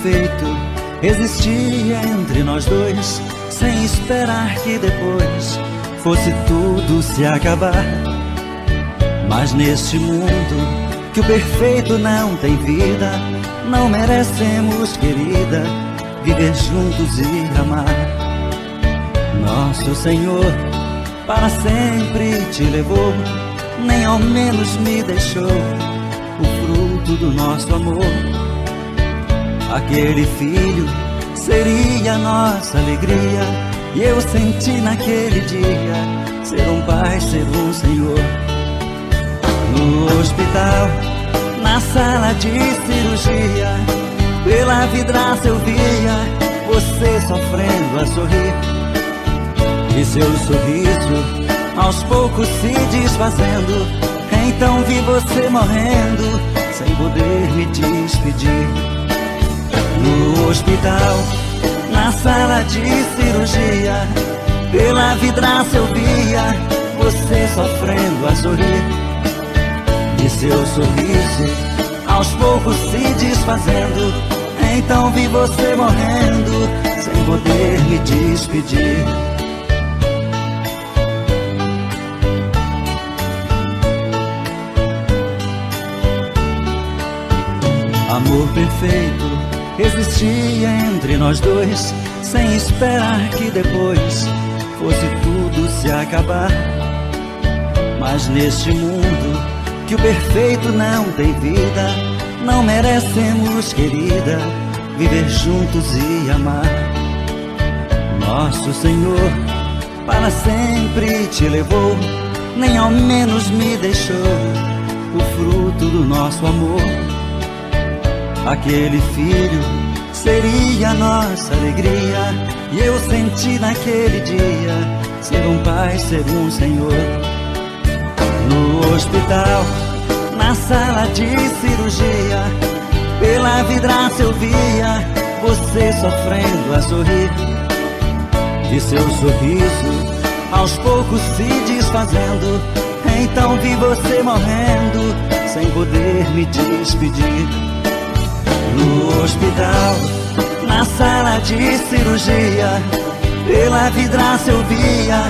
perfeito existia entre nós dois, sem esperar que depois fosse tudo se acabar. Mas neste mundo que o perfeito não tem vida, não merecemos, querida, viver juntos e amar. Nosso Senhor para sempre te levou, nem ao menos me deixou o fruto do nosso amor. Aquele filho seria nossa alegria, e eu senti naquele dia ser um pai, ser um Senhor. No hospital, na sala de cirurgia, pela vidraça eu via você sofrendo a sorrir, e seu sorriso aos poucos se desfazendo. Então vi você morrendo, sem poder me despedir. No hospital, na sala de cirurgia, pela vidraça eu via você sofrendo a sorrir, e seu sorriso aos poucos se desfazendo. Então vi você morrendo, sem poder me despedir. Amor perfeito existia entre nós dois, sem esperar que depois fosse tudo se acabar. Mas neste mundo que o perfeito não tem vida, não merecemos, querida, viver juntos e amar. Nosso Senhor para sempre te levou, nem ao menos me deixou o fruto do nosso amor. Aquele filho seria nossa alegria, e eu senti naquele dia ser um pai, ser um Senhor. No hospital, na sala de cirurgia, pela vidraça eu via você sofrendo a sorrir, e seu sorriso aos poucos se desfazendo. Então vi você morrendo, sem poder me despedir. No hospital, na sala de cirurgia, pela vidraça eu via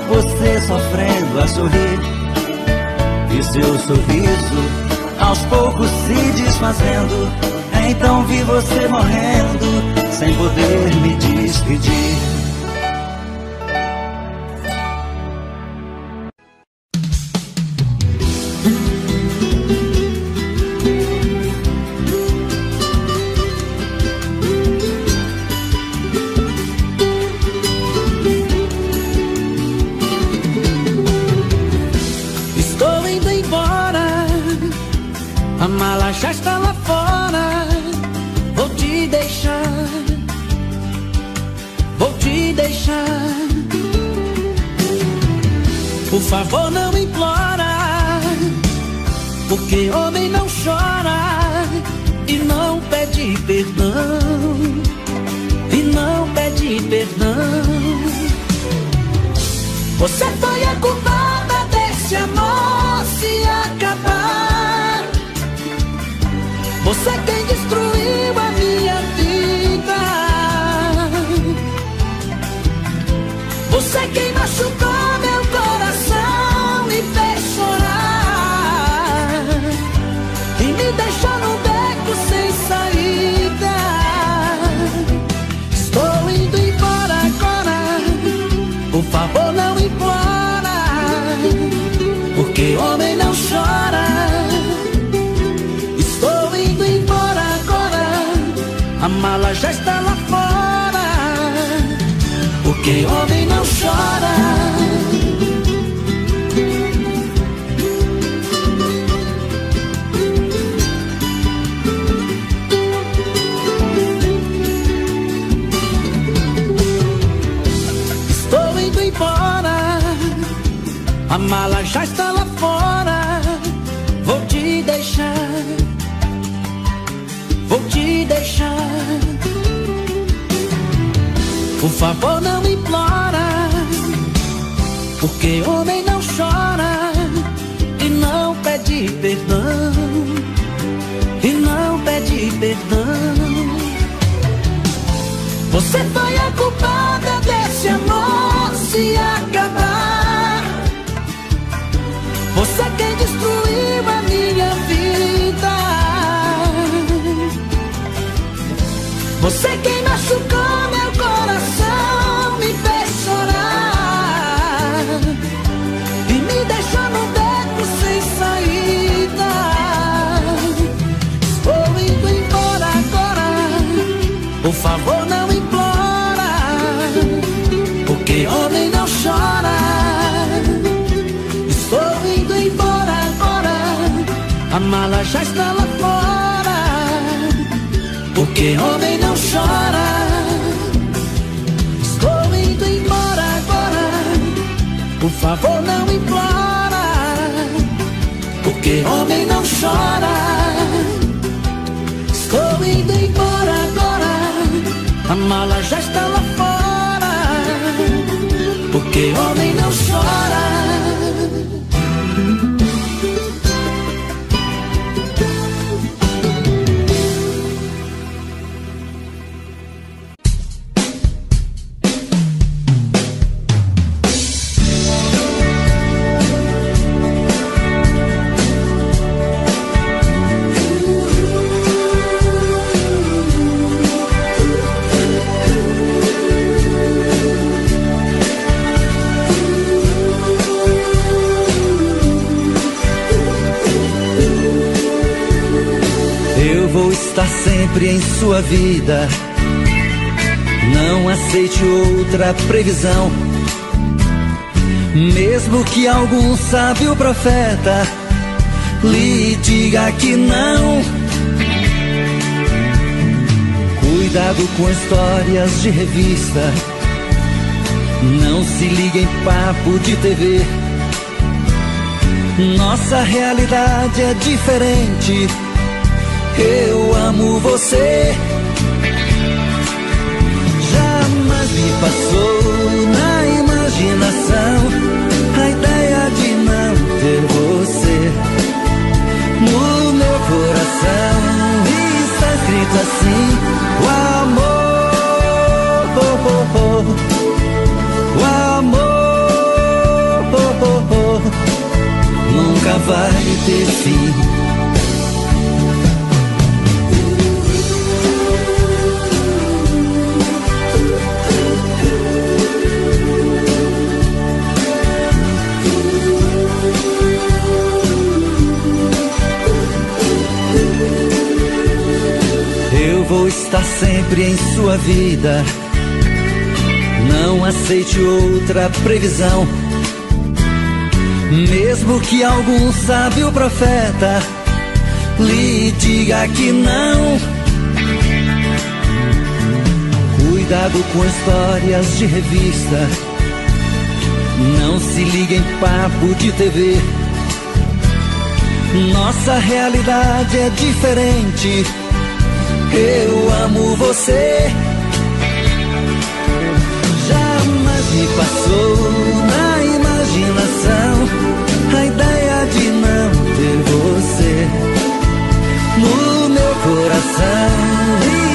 você sofrendo a sorrir, e seu sorriso aos poucos se desfazendo. Então vi você morrendo, sem poder me despedir. Já está lá fora, vou te deixar, vou te deixar. Por favor não implora, porque homem não chora e não pede perdão, e não pede perdão. Você foi a culpada desse amor se acabar. Você quem destruiu a minha vida, você quem machucou meu coração, me fez chorar e me deixou num beco sem saída. Estou indo embora agora, por favor não implora, porque homem não chora. A mala já está lá fora, porque homem não chora. Estou indo embora, a mala já está lá fora, vou te deixar, vou te deixar. Por favor não implora, porque homem não chora e não pede perdão, e não pede perdão. Você foi a culpada desse amor se acabar. Você quem destruiu a minha vida. Você quem machucou meu coração, me fez chorar e me deixou num beco sem saída. Estou indo embora agora, por favor não implora, porque homem não chora. Estou indo embora agora, a mala já está lá fora, porque homem não chora. Estou indo embora agora, por favor não implora, porque homem não chora. Estou indo embora agora, a mala já está lá fora, porque homem não chora. Estar sempre em sua vida, não aceite outra previsão. Mesmo que algum sábio profeta lhe diga que não. Cuidado com histórias de revista, não se ligue em papo de TV. Nossa realidade é diferente. Eu amo você. Jamais me passou na imaginação a ideia de não ter você. No meu coração está escrito assim: o amor, o amor nunca vai ter fim. Vou estar sempre em sua vida, não aceite outra previsão. Mesmo que algum sábio profeta lhe diga que não. Cuidado com histórias de revista, não se ligue em papo de TV. Nossa realidade é diferente. Eu amo você. Jamais me passou na imaginação a ideia de não ter você. No meu coração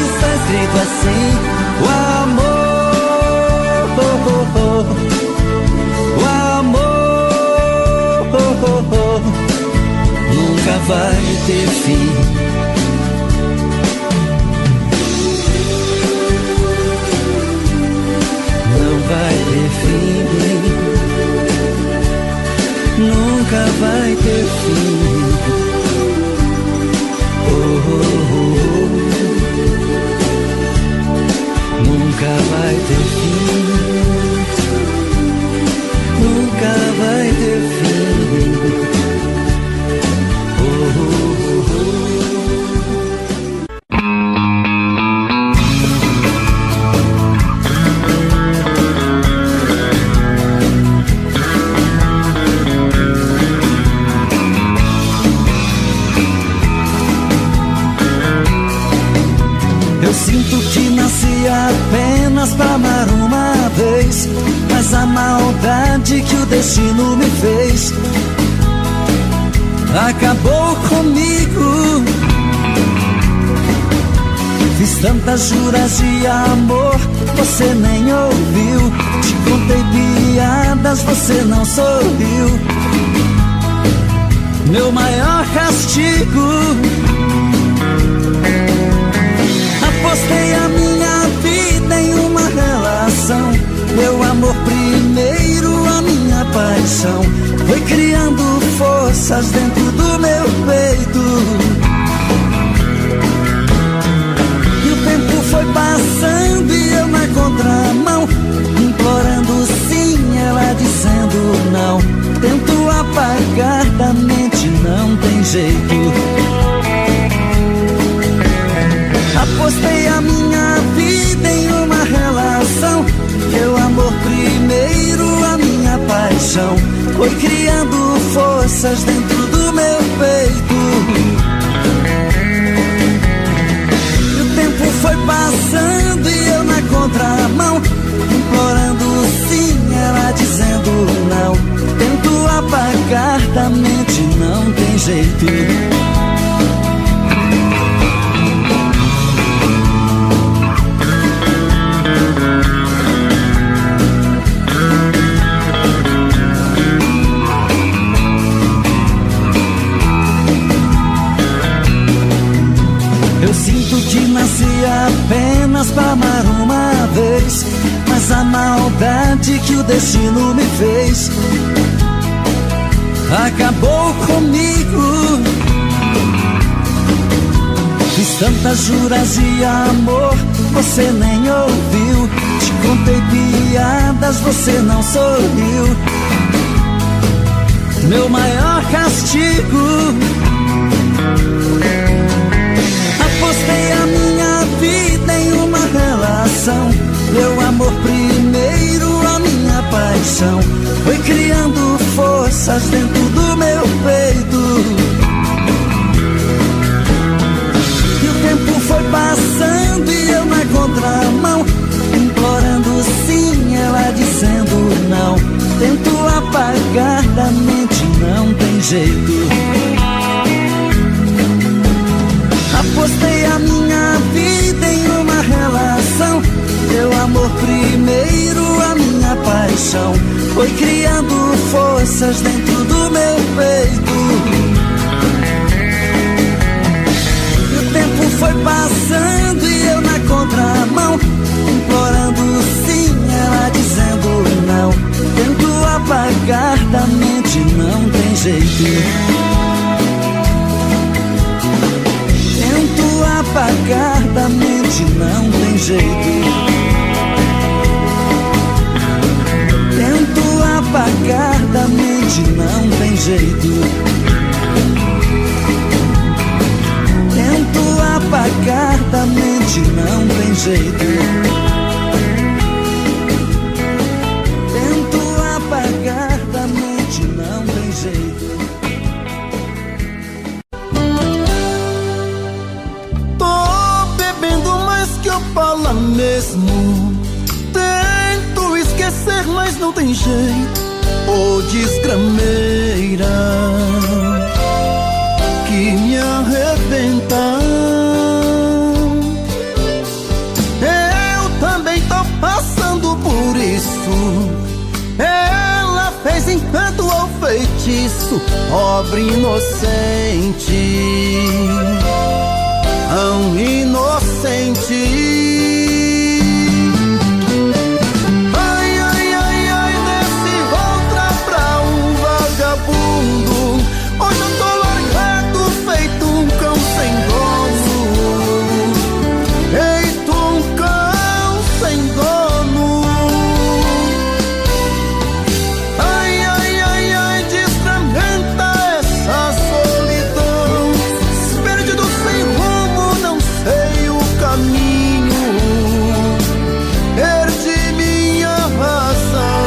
está escrito assim: o amor, o amor nunca vai ter fim. Vai ter fim, nunca vai ter fim. Nunca vai ter fim, nunca vai ter fim. Apenas pra amar uma vez, mas a maldade que o destino me fez acabou comigo. Fiz tantas juras de amor, você nem ouviu. Te contei piadas, você não sorriu. Meu maior castigo, apostei a minha vida em uma relação. Meu amor primeiro, a minha paixão, foi criando forças dentro do meu peito. E o tempo foi passando e eu na contramão, implorando sim, ela dizendo não. Tento apagar da mente, não tem jeito. Apostei a minha vida em uma relação. Meu amor primeiro, a minha paixão, foi criando forças dentro do meu peito. E o tempo foi passando e eu na contramão, implorando sim, ela dizendo não. Tento apagar da mente, não tem jeito. Eu sinto que nasci apenas pra amar uma vez, mas a maldade que o destino me fez acabou comigo. Fiz tantas juras de amor, você nem ouviu. Te contei piadas, você não sorriu. Meu maior castigo, apostei a minha vida em uma relação. Meu amor primeiro, a minha paixão, foi criando forças dentro do meu peito. E o tempo foi passando e eu na contramão, implorando sim, ela dizendo não. Tento apagar da mente, não tem jeito. Apostei a minha vida em uma relação. Meu amor primeiro, a minha paixão, foi criando forças dentro do meu peito. E o tempo foi passando e eu na contramão, implorando sim, ela dizendo não. Tento apagar da mente, não tem jeito. Tento apagar da mente, não tem jeito. Tento apagar da mente, não tem jeito. Tento apagar da mente, não tem jeito. Tento apagar da mente, não tem jeito. Fala mesmo, tento esquecer, mas não tem jeito. Ô desgrameira que me arrebenta. Eu também tô passando por isso. Ela fez encanto ou feitiço, pobre inocente, tão inocente. Ai, ai, ai, ai, desse outra pra um vagabundo. Hoje eu tô largado, feito um cão sem dono. Feito um cão sem dono. Ai, ai, ai, ai, desfragmenta essa solidão. Perdido sem rumo, não sei o caminho. Perdi minha razão.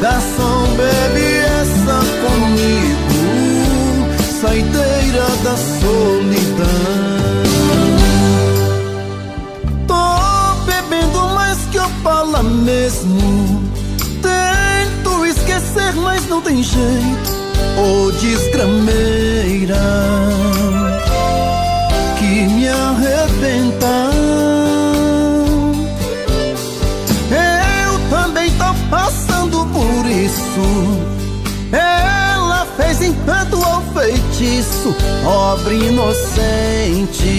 Garçom, bebe essa comigo, saideira da solidão. Tô bebendo mais que eu falo mesmo. Tento esquecer, mas não tem jeito. Ô desgrameira que me isso. Ela fez encanto ao feitiço, pobre inocente,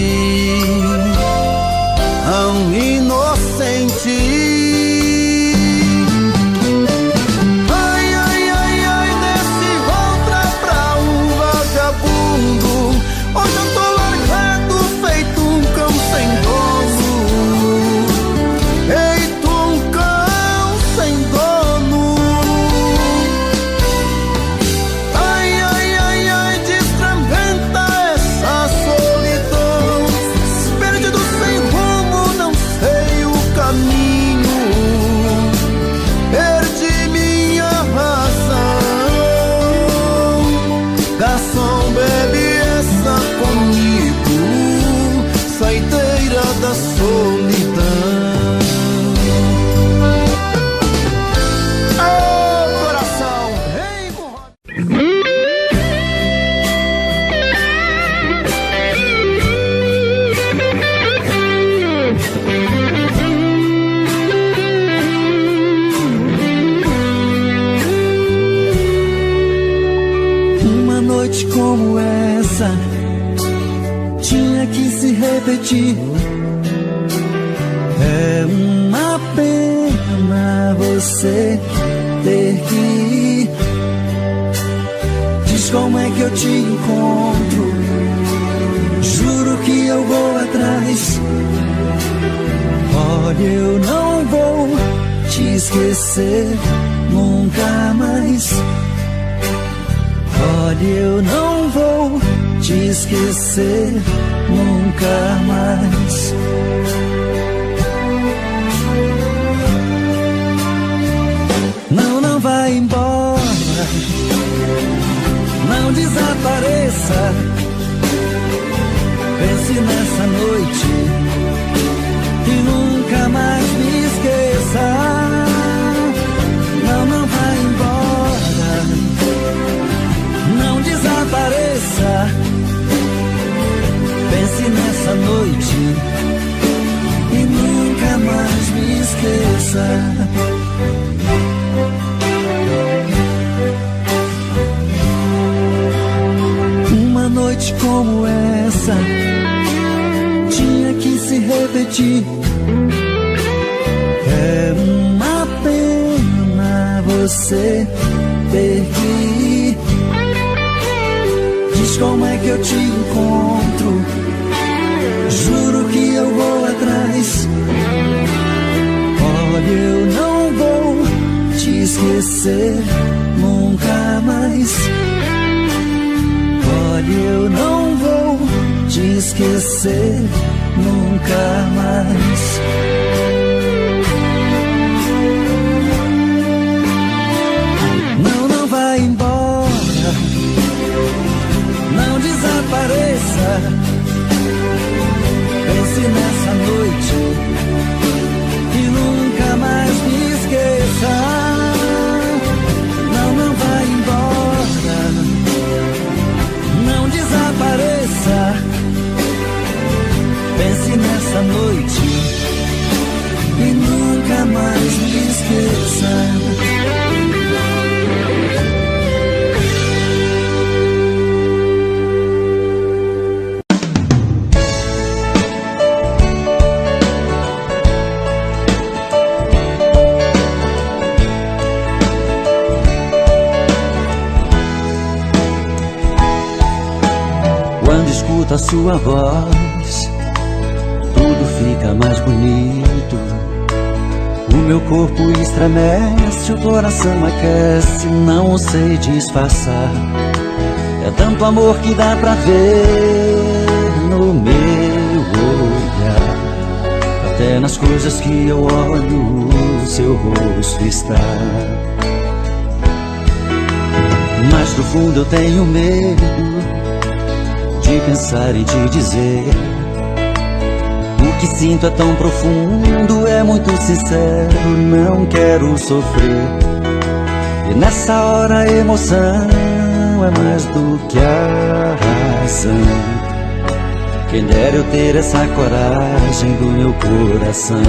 tão inocente. Ai, ai, ai, ai, desse outra pra um vagabundo. Hoje eu tô largado, feito um cão sem dono. Feito um cão sem dono. Ai, ai, ai, ai, destrambenta essa solidão. Perdido sem rumo, não sei o caminho. Perdi minha razão. Garçom, bebe essa comigo, saideira da solidão. Oh, coração, vem com Uma noite como essa tinha que se repetir. É uma pena você ter que ir. Diz como é que eu te encontro. Juro que eu vou atrás. Olha, eu não vou te esquecer nunca mais. Olha, eu não vou te esquecer nunca mais. Não, não vai embora, não desapareça. Pense nessa noite e nunca mais me esqueça. Não, não vai embora, não desapareça. Pense nessa noite e nunca mais me esqueça. Uma noite como essa tinha que se repetir. É uma pena você ter que ir. Diz como é que eu te encontro. Juro que eu vou atrás. Olha, eu não vou te esquecer nunca mais. Olha, eu não vou te esquecer nunca mais. Não, não vai embora, não desapareça. Pense nessa noite e nunca mais me esqueça. Não, não vai embora, não desapareça. Pense nessa noite e nunca mais me esqueça. A sua voz, tudo fica mais bonito. O meu corpo estremece, o coração aquece, não sei disfarçar. É tanto amor que dá pra ver no meu olhar. Até nas coisas que eu olho, o seu rosto está. Mas no fundo eu tenho medo de pensar em te dizer. O que sinto é tão profundo, é muito sincero, não quero sofrer. E nessa hora a emoção é mais do que a razão. Quem dera eu ter essa coragem do meu coração.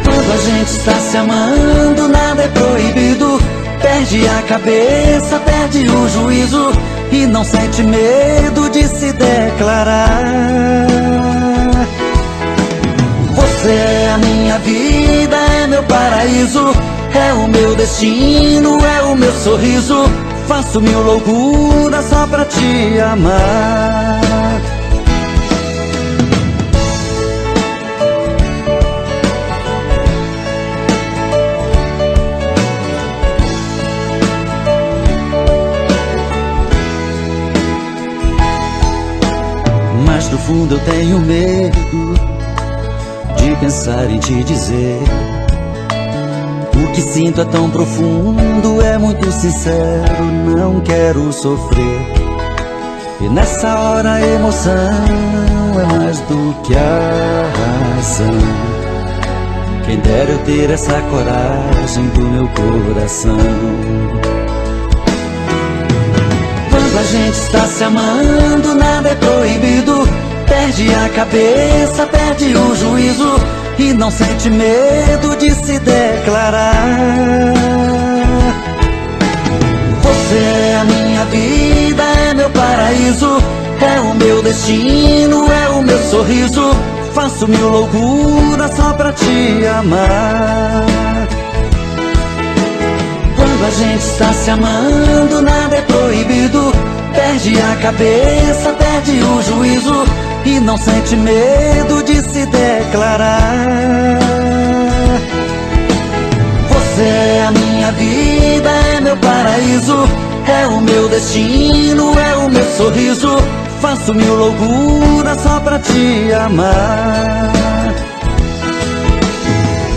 Toda gente está se amando, nada é proibido. Perde a cabeça, perde o juízo e não sente medo de se declarar. Você é a minha vida, é meu paraíso, é o meu destino, é o meu sorriso. Faço mil loucuras só pra te amar. Mas no fundo eu tenho medo de pensar em te dizer. O que sinto é tão profundo, é muito sincero, não quero sofrer. E nessa hora a emoção é mais do que a razão. Quem dera eu ter essa coragem do meu coração. Quando a gente está se amando, nada é proibido. Perde a cabeça, perde o juízo e não sente medo de se declarar. Você é a minha vida, é meu paraíso, é o meu destino, é o meu sorriso. Faço mil loucuras só pra te amar. Quando a gente está se amando, nada é proibido. Perde a cabeça, perde o juízo e não sente medo de se declarar. Você é a minha vida, é meu paraíso, é o meu destino, é o meu sorriso. Faço mil loucuras só pra te amar.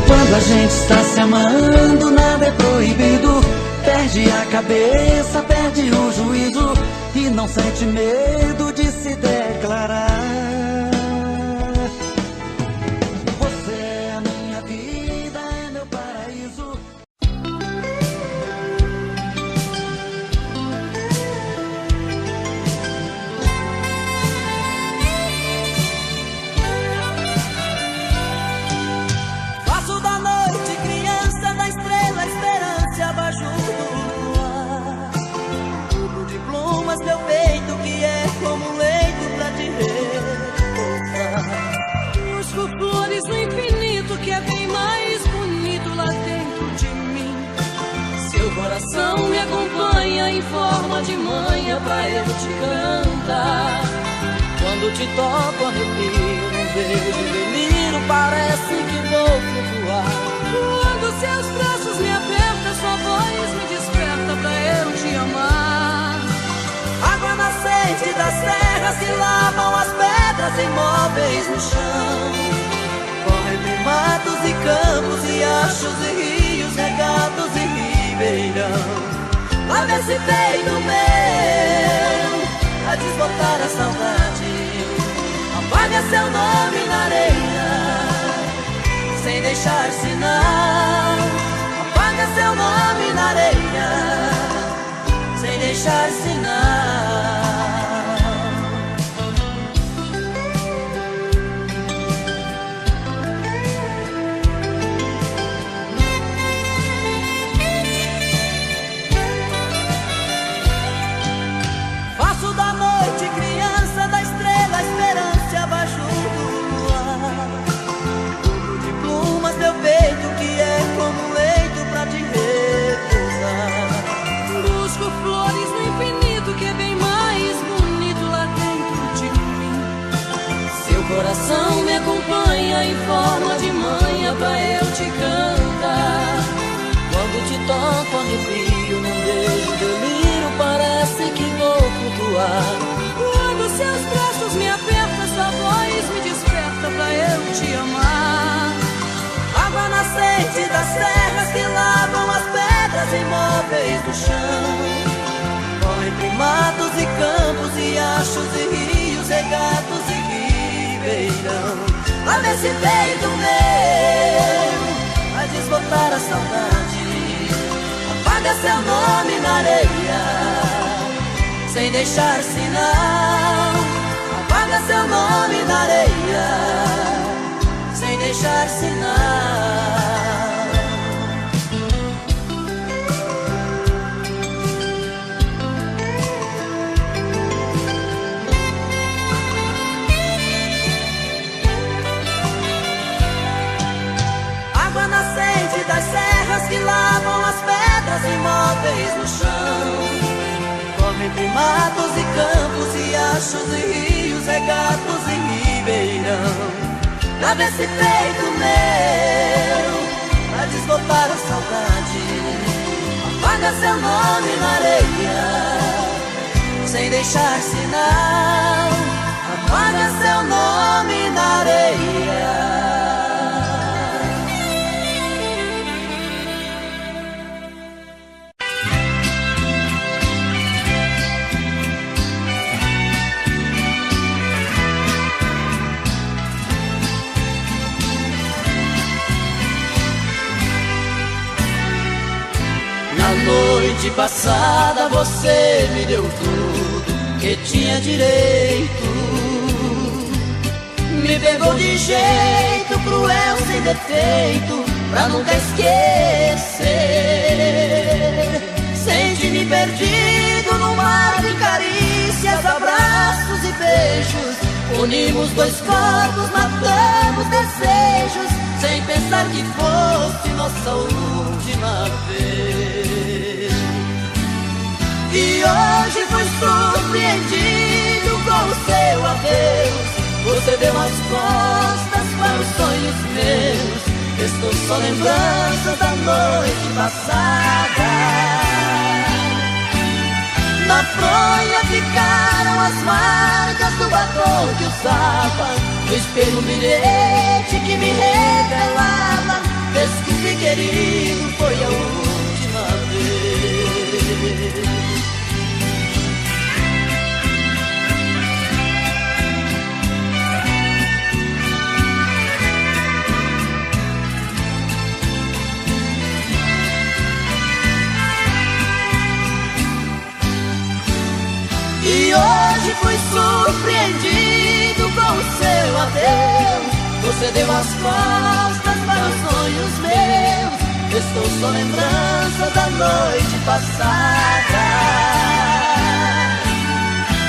Quando a gente está se amando, nada é proibido. Perde a cabeça, perde o juízo e não sente medo de se declarar. Você é a minha vida, é meu paraíso. Faço da noite criança, da estrela esperança abaixo do luar. Tudo de plumas meu peito que é como um leito pra te repousar. Busco flores no infinito que é bem mais bonito lá dentro de mim. Seu coração me acompanha em forma de manha pra eu te cantar. Quando te toco arrepio, um beijo delírio, parece que vou flutuar. Quando seus braços me apertam, sua voz me desperta pra eu te amar. Água nascente das terras que lavam as pedras imóveis no chão. Corre entre matos e campos, riachos e rios, regatos e ribeirão. Lava esse peito meu a desbotar a saudade. Apaga seu nome na areia sem deixar sinal. Apaga seu nome na areia sem deixar sinal. Faço da noite criança, da estrela esperança abaixo do luar. Tudo de plumas meu peito que é como um leito pra te repousar. Busco flores no infinito que é bem mais bonito lá dentro de mim. Seu coração me acompanha em forma de manha pra eu te cantar. Quando te toco arrepio, num beijo delírio, parece que vou flutuar. Quando seus braços me apertam, sua voz me desperta pra eu te amar. Água nascente das terras que lavam as pedras imóveis do chão. Corre entre matos e campos, riachos e rios, regatos e ribeirão. Lava esse peito meu a desbotar a saudade. Apaga seu nome na areia sem deixar sinal. Apaga seu nome na areia sem deixar sinal. no chão. Corre entre matos e campos, riachos e rios, regatos e ribeirão. Pra ver esse peito meu, pra desbotar a saudade, apaga seu nome na areia, sem deixar sinal. Apaga seu nome na areia. Na noite passada você me deu tudo que tinha direito. Me pegou de jeito cruel, sem defeito, pra nunca esquecer. Senti-me perdido no mar de carícias, abraços e beijos. Unimos dois corpos, matamos desejos, sem pensar que fosse nossa última vez. E hoje fui surpreendido com o seu adeus. Você deu as costas para os sonhos meus. Estou só lembranças da noite passada. Na fronha ficaram as marcas do batom que usava. No espelho um bilhete que me revelava: desculpe, querido, foi a última vez. E hoje fui surpreendido com o seu adeus. Você deu as costas para os sonhos meus. Estou só lembrança da noite passada.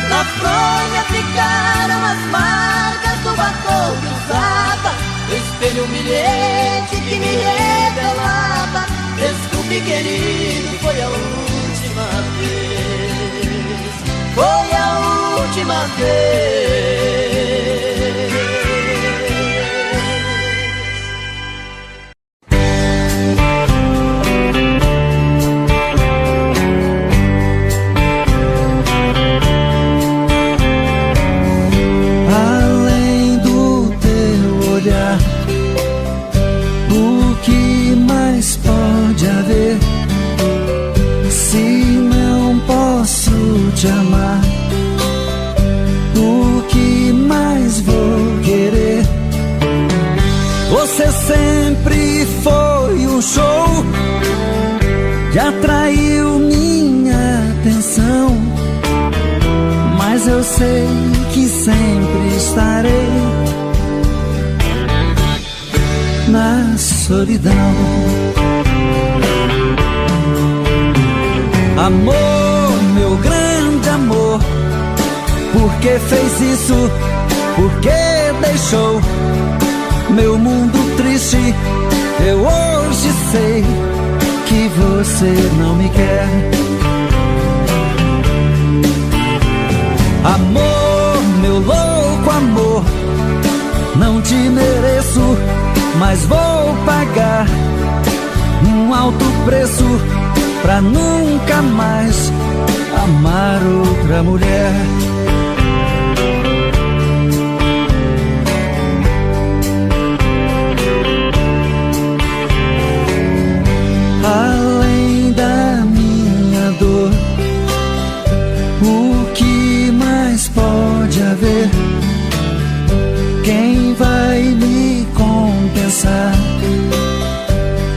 Na fronha ficaram as marcas do batom que usava. No espelho um bilhete que me revelava: desculpe, querido, foi a última vez. Foi a última vez. Além do teu olhar, o que mais pode haver? Se não posso te amar, o que mais vou querer? Você sempre foi um show que atraiu minha atenção, mas eu sei que sempre estarei na solidão. Amor, meu grande amor, por que fez isso? Por que deixou meu mundo triste? Eu hoje sei que você não me quer. Amor, meu louco amor, não te mereço, mas vou pagar um alto preço pra nunca mais amar outra mulher. Além da minha dor, o que mais pode haver? Quem vai me compensar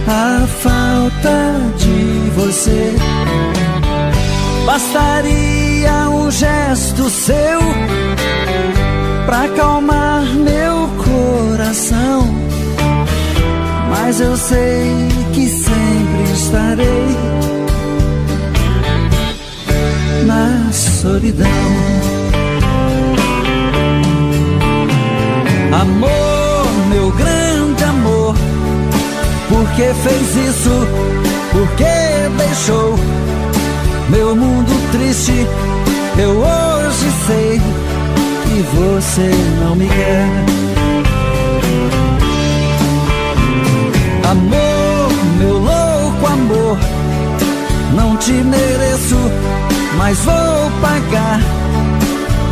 a falta de você? Bastaria um gesto seu pra acalmar meu coração, mas eu sei que sempre estarei na solidão. Amor, meu grande amor, por que fez isso? Por que deixou meu mundo triste, eu hoje sei que você não me quer. Amor, meu louco amor, não te mereço, mas vou pagar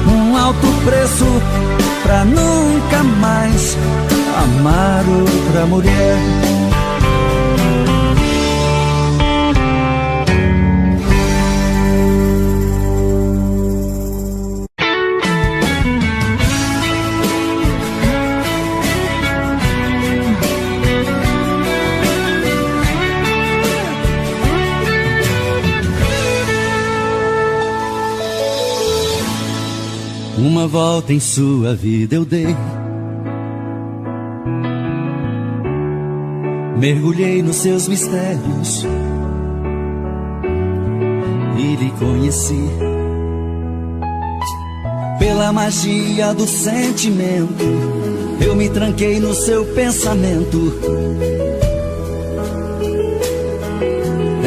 um alto preço pra nunca mais amar outra mulher. Uma volta em sua vida eu dei, mergulhei nos seus mistérios e lhe conheci. Pela magia do sentimento, eu me tranquei no seu pensamento.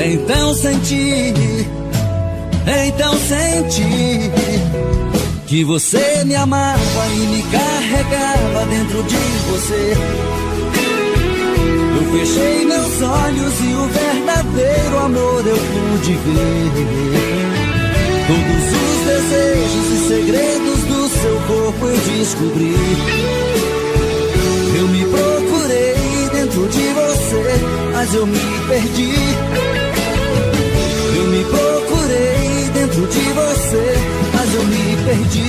Então senti que você me amava e me carregava dentro de você. Eu fechei meus olhos e o verdadeiro amor eu pude ver. Todos os desejos e segredos do seu corpo eu descobri. Eu me procurei dentro de você, mas eu me perdi. Eu me procurei dentro de você, mas eu me perdi.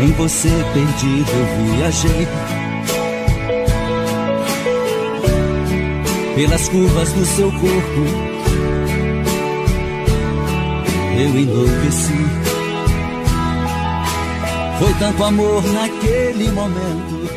Em você perdido eu viajei, pelas curvas do seu corpo eu enlouqueci. Foi tanto amor naquele momento.